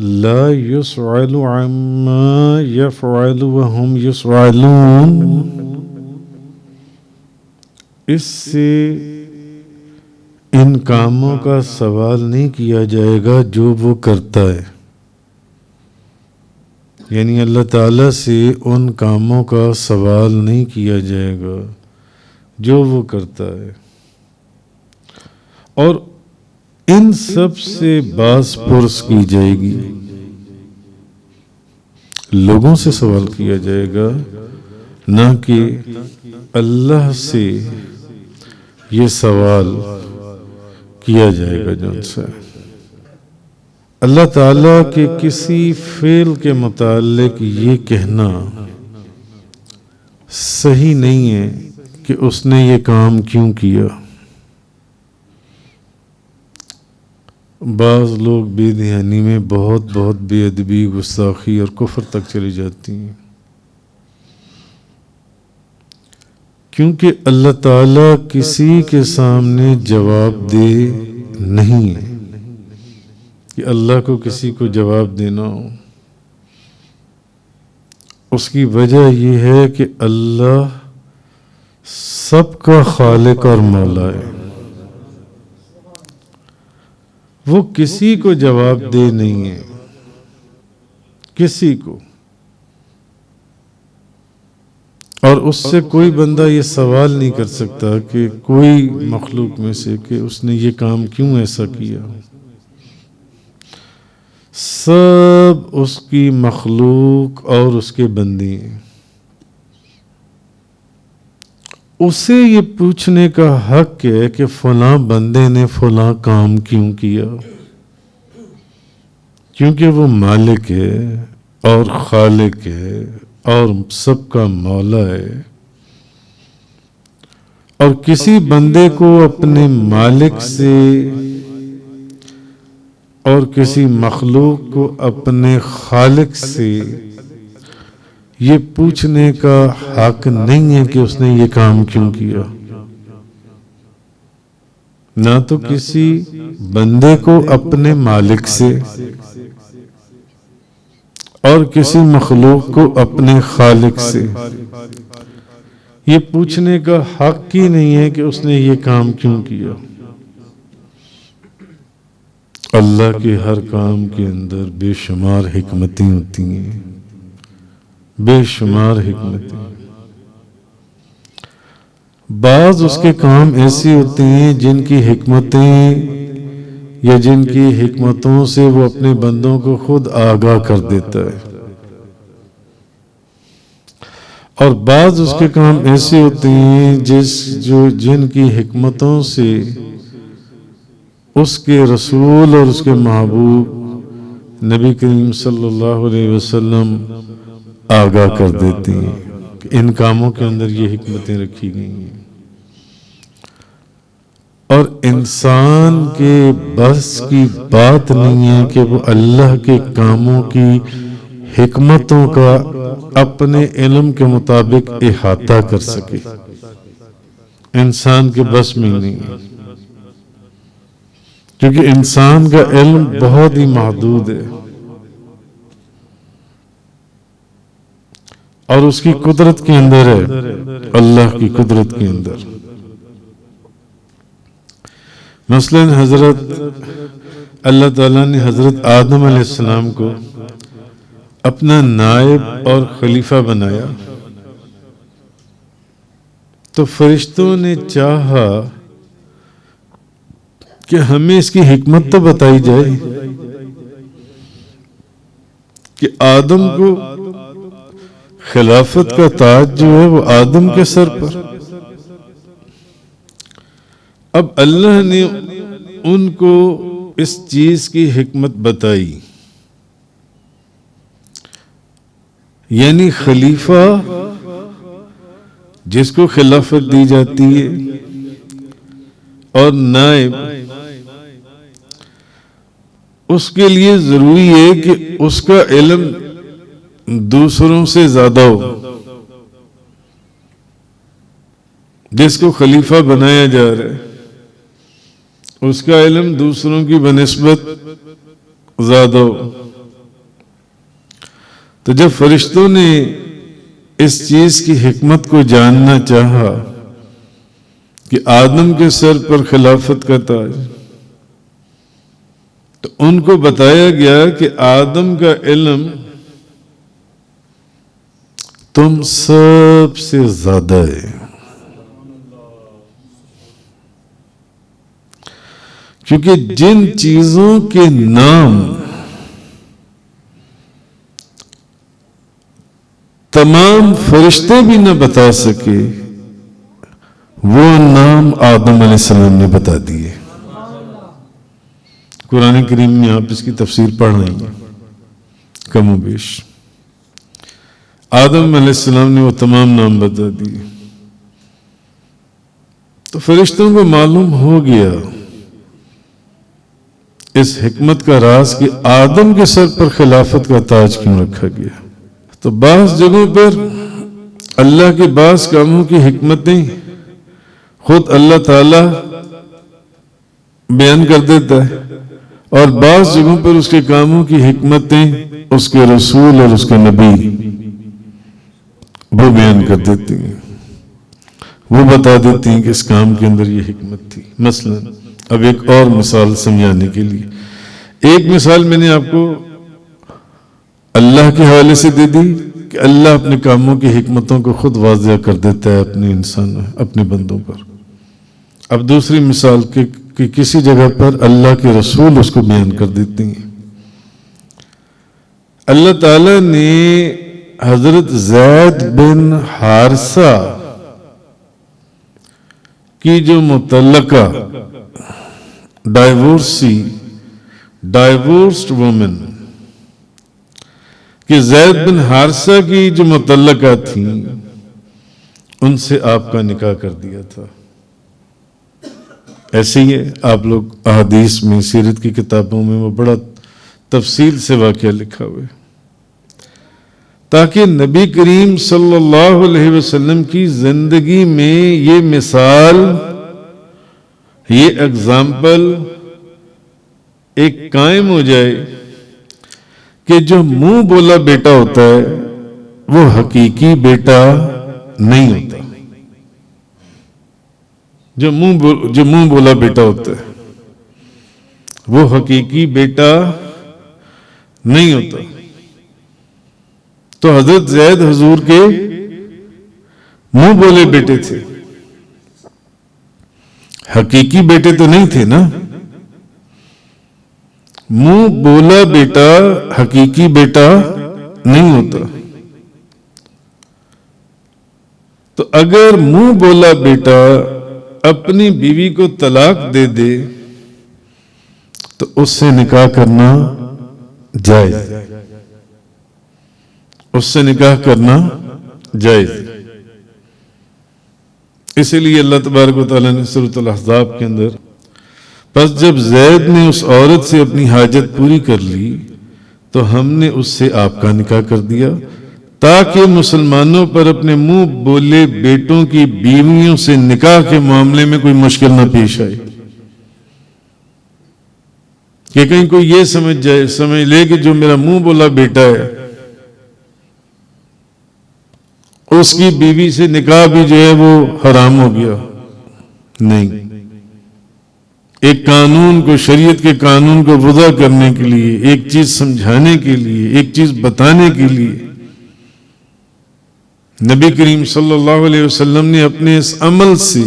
لا يسأل عما يفعل وهم يسألون، اس سے ان کاموں کا سوال نہیں کیا جائے گا جو وہ کرتا ہے، یعنی اللہ تعالیٰ سے ان کاموں کا سوال نہیں کیا جائے گا جو وہ کرتا ہے، اور ان سب سے باز پرس کی جائے گی، لوگوں سے سوال کیا جائے گا، نہ کہ اللہ سے یہ سوال کیا جائے گا جو ان سے۔ اللہ تعالیٰ کے کسی فعل کے متعلق یہ کہنا صحیح نہیں ہے کہ اس نے یہ کام کیوں کیا۔ بعض لوگ بے دھیانی میں بہت بے ادبی، گستاخی اور کفر تک چلی جاتی ہیں، کیونکہ اللہ تعالیٰ کسی کے سامنے جواب دہ نہیں ہے کہ اللہ کو کسی کو جواب دینا ہو۔ اس کی وجہ یہ ہے کہ اللہ سب کا خالق اور مولا ہے، وہ کسی کو جواب دہ نہیں ہے، کسی کو، اور اس سے کوئی بندہ یہ سوال نہیں کر سکتا کہ کوئی مخلوق میں سے کہ اس نے یہ کام کیوں ایسا کیا۔ سب اس کی مخلوق اور اس کے بندے ہیں، اسے یہ پوچھنے کا حق ہے کہ فلاں بندے نے فلاں کام کیوں کیا، کیونکہ وہ مالک ہے اور خالق ہے اور سب کا مولا ہے، اور کسی بندے کو اپنے مالک سے اور کسی مخلوق کو اپنے خالق سے یہ پوچھنے کا حق نہیں ہے کہ اس نے یہ کام کیوں کیا۔ نہ تو کسی بندے کو اپنے مالک سے اور کسی مخلوق کو اپنے خالق سے یہ پوچھنے کا حق ہی نہیں ہے کہ اس نے یہ کام کیوں کیا۔ اللہ کے ہر کام کے اندر بے شمار حکمتیں ہوتی ہیں، بے شمار حکمتیں۔ بعض اس کے کام ایسی ہوتے ہیں جن کی حکمتیں یا جن کی حکمتوں سے وہ اپنے بندوں کو خود آگاہ کر دیتا ہے، اور بعض اس کے کام ایسے ہوتے ہیں جن کی حکمتوں سے اس کے رسول اور اس کے محبوب نبی کریم صلی اللہ علیہ وسلم آگاہ کر دیتے ہیں کہ ان کاموں کے اندر یہ حکمتیں رکھی گئی ہیں، اور انسان کے بس کی بات نہیں ہے کہ وہ اللہ کے کاموں کی حکمتوں کا اپنے علم کے مطابق احاطہ کر سکے، انسان کے بس میں نہیں ہے، کیونکہ انسان کا علم بہت ہی محدود ہے، اور اس کی قدرت کے اندر ہے، اللہ کی قدرت کے اندر۔ مثلا حضرت اللہ تعالیٰ نے حضرت آدم علیہ السلام کو اپنا نائب اور خلیفہ بنایا، تو فرشتوں نے چاہا کہ ہمیں اس کی حکمت تو بتائی جائے کہ آدم کو خلافت کا تاج جو ہے وہ آدم کے سر پر۔ اب اللہ نے ان کو اس چیز کی حکمت بتائی، یعنی خلیفہ جس کو خلافت دی جاتی ہے اور نائب، اس کے لیے ضروری ہے کہ اس کا علم دوسروں سے زیادہ ہو۔ جس کو خلیفہ بنایا جا رہا ہے اس کا علم دوسروں کی بنسبت زیادہ ہو، تو جب فرشتوں نے اس چیز کی حکمت کو جاننا چاہا کہ آدم کے سر پر خلافت کا تاج، تو ان کو بتایا گیا کہ آدم کا علم تم سب سے زیادہ ہے، کیونکہ جن چیزوں کے نام تمام فرشتے بھی نہ بتا سکے وہ نام آدم علیہ السلام نے بتا دیے۔ قرآن کریم میں آپ اس کی تفسیر پڑھ رہے ہیں کم و بیش۔ آدم علیہ السلام نے وہ تمام نام بتا دیے، تو فرشتوں کو معلوم ہو گیا اس حکمت کا راز کہ آدم کے سر پر خلافت کا تاج کیوں رکھا گیا۔ تو بعض جگہوں پر اللہ کے بعض کاموں کی حکمتیں خود اللہ تعالی بیان کر دیتا ہے، اور بعض جگہوں پر اس کے کاموں کی حکمتیں اس کے رسول اور اس کے نبی وہ بیان کر دیتے ہیں، وہ بتا دیتے ہیں کہ اس کام کے اندر یہ حکمت تھی۔ مثلا اب ایک اور مثال سمجھانے کے لیے، ایک مثال میں نے آپ کو اللہ کے حوالے سے دے دی کہ اللہ اپنے کاموں کی حکمتوں کو خود واضح کر دیتا ہے اپنے انسانوں، اپنے بندوں پر۔ اب دوسری مثال کہ کسی جگہ پر اللہ کے رسول اس کو بیان کر دیتے ہیں۔ اللہ تعالی نے حضرت زید بن حارثہ کی جو متعلقہ ڈائیورسڈ وومن کہ زید بن حارثہ کی جو متعلقہ تھیں ان سے آپ کا نکاح کر دیا تھا۔ ایسے ہی ہے، آپ لوگ احادیث میں، سیرت کی کتابوں میں وہ بڑا تفصیل سے واقعہ لکھا ہوا ہے، تاکہ نبی کریم صلی اللہ علیہ وسلم کی زندگی میں یہ مثال، یہ اگزامپل ایک قائم ہو جائے کہ جو منہ بولا بیٹا ہوتا ہے وہ حقیقی بیٹا نہیں ہوتا۔ جو منہ بولا بیٹا ہوتا ہے وہ حقیقی بیٹا نہیں ہوتا۔ تو حضرت زید حضور کے منہ بولے بیٹے تھے، حقیقی بیٹے تو نہیں تھے نا۔ منہ بولا بیٹا حقیقی بیٹا نہیں ہوتا۔ تو اگر منہ بولا بیٹا اپنی بیوی کو طلاق دے دے تو اس سے نکاح کرنا جائز، اس سے نکاح کرنا جائز۔ اسی لیے اللہ تبارک و تعالیٰ نے سورۃ الاحزاب کے اندر، پس جب زید نے اس عورت سے اپنی حاجت پوری کر لی تو ہم نے اس سے آپ کا نکاح کر دیا تاکہ مسلمانوں پر اپنے منہ بولے بیٹوں کی بیویوں سے نکاح کے معاملے میں کوئی مشکل نہ پیش آئے، کہ کہیں کوئی یہ سمجھ لے کہ جو میرا منہ بولا بیٹا ہے اس کی بیوی سے نکاح بھی جو ہے وہ حرام ہو گیا۔ نہیں، ایک قانون کو، شریعت کے قانون کو وضع کرنے کے لیے، ایک چیز سمجھانے کے لیے، ایک چیز بتانے کے لیے نبی کریم صلی اللہ علیہ وسلم نے اپنے اس عمل سے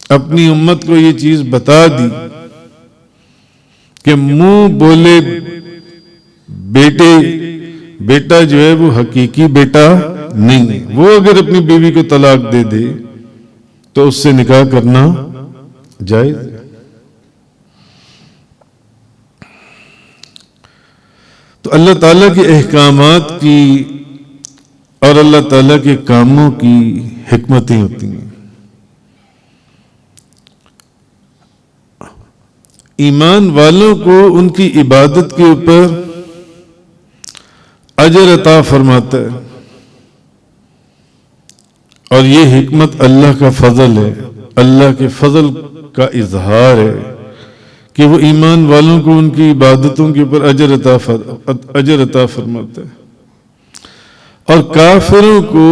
اپنی امت کو یہ چیز بتا دی کہ منہ بولے بیٹا جو ہے وہ حقیقی بیٹا نہیں ہے۔ وہ اگر اپنی بیوی کو طلاق دے دے تو اس سے نکاح کرنا جائز ہے۔ تو اللہ تعالیٰ کے احکامات کی اور اللہ تعالیٰ کے کاموں کی حکمتیں ہوتی ہیں۔ ایمان والوں کو ان کی عبادت کے اوپر اجر عطا فرماتا ہے، اور یہ حکمت اللہ کا فضل ہے، اللہ کے فضل کا اظہار ہے کہ وہ ایمان والوں کو ان کی عبادتوں کے اوپر اجر عطا فرماتا ہے، اور کافروں کو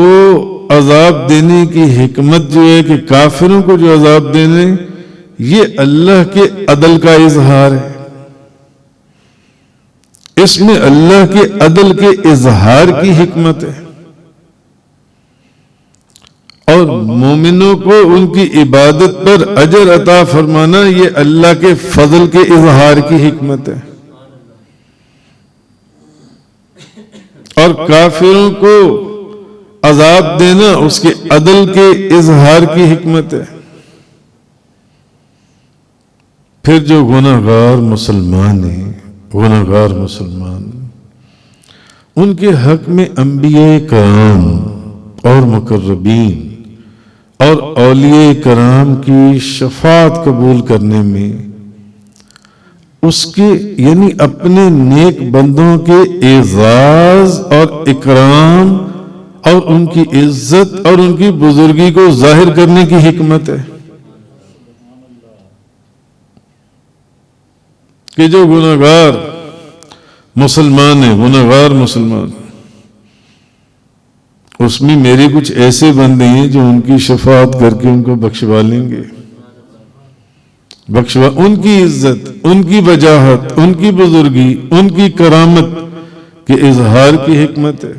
عذاب دینے کی حکمت جو ہے کہ کافروں کو جو عذاب دینے، یہ اللہ کے عدل کا اظہار ہے۔ اس میں اللہ کے عدل کے اظہار کی حکمت ہے، اور مومنوں کو ان کی عبادت پر اجر عطا فرمانا یہ اللہ کے فضل کے اظہار کی حکمت ہے، اور کافروں کو عذاب دینا اس کے عدل کے اظہار کی حکمت ہے۔ پھر جو گناہگار مسلمان ہیں، گناہگار مسلمان، ان کے حق میں انبیاء کرام اور مقربین اور اولیاء کرام کی شفاعت قبول کرنے میں، اس کے یعنی اپنے نیک بندوں کے اعزاز اور اکرام اور ان کی عزت اور ان کی بزرگی کو ظاہر کرنے کی حکمت ہے کہ جو گناہگار مسلمان ہیں، گناہگار مسلمان، اس میں میرے کچھ ایسے بندے ہیں جو ان کی شفاعت کر کے ان کو بخشوا لیں گے، ان کی عزت، ان کی وجاہت، ان کی بزرگی، ان کی کرامت کے اظہار کی حکمت ہے۔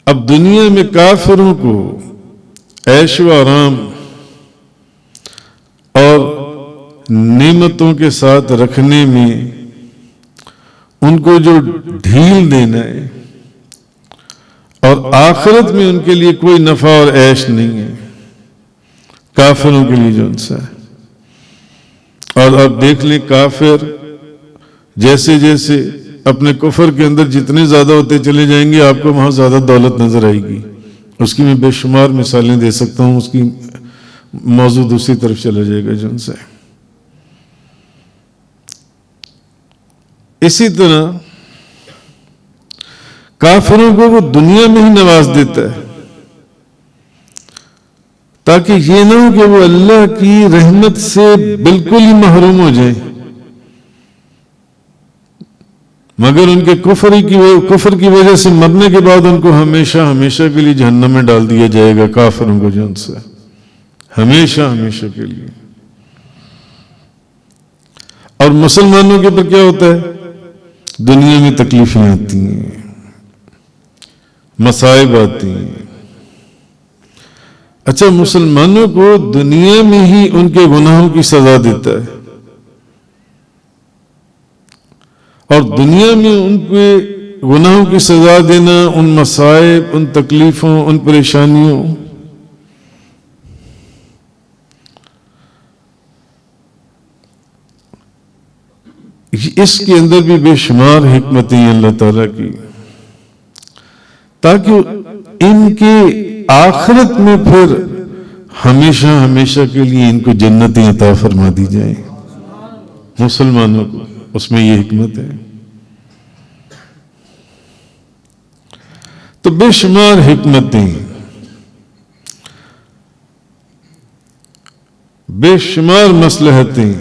اب دنیا میں کافروں کو عیش و آرام اور نعمتوں کے ساتھ رکھنے میں ان کو جو ڈھیل دینا ہے، اور آخرت میں ان کے لیے کوئی نفع اور عیش نہیں ہے کافروں کے لیے جو ان سے ہے۔ اور اب دیکھ لیں کافر جیسے جیسے اپنے کفر کے اندر جتنے زیادہ ہوتے چلے جائیں گے، آپ کو وہاں زیادہ دولت نظر آئے گی۔ اس کی میں بے شمار مثالیں دے سکتا ہوں، اس کی موضوع دوسری طرف چلا جائے گا جو ان سے۔ اسی طرح کافروں کو وہ دنیا میں ہی نواز دیتا ہے تاکہ یہ نہ ہو کہ وہ اللہ کی رحمت سے بالکل ہی محروم ہو جائیں، مگر ان کے کفر کی وجہ سے مرنے کے بعد ان کو ہمیشہ ہمیشہ کے لیے جہنم میں ڈال دیا جائے گا، کافروں کو جو ان سے ہمیشہ ہمیشہ کے لیے۔ اور مسلمانوں کے اوپر کیا ہوتا ہے؟ دنیا میں تکلیفیں آتی ہیں، مصائب آتی ہیں۔ اچھا، مسلمانوں کو دنیا میں ہی ان کے گناہوں کی سزا دیتا ہے، اور دنیا میں ان کے گناہوں کی سزا دینا، ان مصائب، ان تکلیفوں، ان پریشانیوں، اس کے اندر بھی بے شمار حکمتیں ہیں اللہ تعالیٰ کی، تاکہ ان کے آخرت میں پھر ہمیشہ ہمیشہ کے لیے ان کو جنتیں عطا فرما دی جائیں مسلمانوں کو۔ اس میں یہ حکمت ہے۔ تو بے شمار حکمتیں، بے شمار مصلحتیں،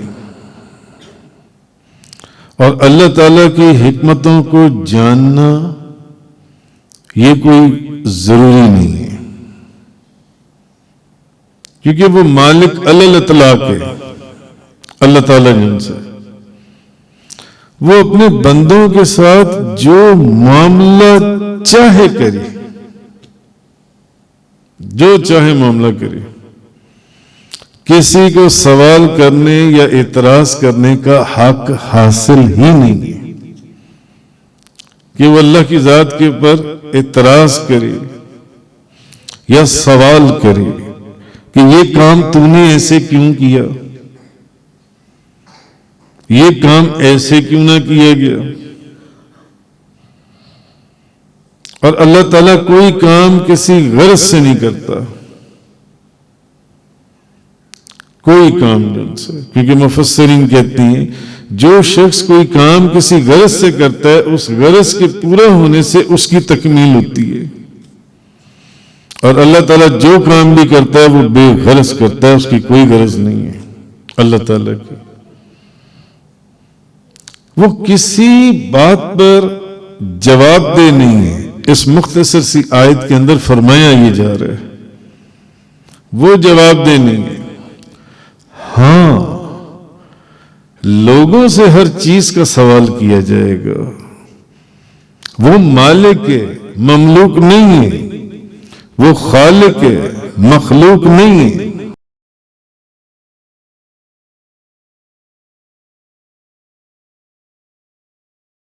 اور اللہ تعالیٰ کی حکمتوں کو جاننا یہ کوئی ضروری نہیں ہے، کیونکہ وہ مالک الاطلاق ہے اللہ تعالیٰ جن سے، وہ اپنے بندوں کے ساتھ جو معاملہ چاہے کرے، جو چاہے معاملہ کرے، کسی کو سوال کرنے یا اعتراض کرنے کا حق حاصل ہی نہیں ہے کہ وہ اللہ کی ذات کے اوپر اعتراض کرے یا سوال کرے کہ یہ کام تو نے ایسے کیوں کیا، یہ کام ایسے کیوں نہ کیا گیا۔ اور اللہ تعالیٰ کوئی کام کسی غرض سے نہیں کرتا، کوئی کام جن سے، کیونکہ مفسرین کہتے ہیں جو شخص کوئی کام کسی غرض سے کرتا ہے، اس غرض کے پورا ہونے سے اس کی تکمیل ہوتی ہے، اور اللہ تعالیٰ جو کام بھی کرتا ہے وہ بے غرض کرتا ہے، اس کی کوئی غرض نہیں ہے اللہ تعالیٰ کی۔ وہ کسی بات پر جواب دہ نہیں ہے۔ اس مختصر سی آیت کے اندر فرمایا یہ جا رہا ہے وہ جواب دہ نہیں ہے۔ ہاں لوگوں سے ہر چیز کا سوال کیا جائے گا، وہ مالک ہے، مملوک نہیں ہے، وہ خالق ہے، مخلوق نہیں ہے۔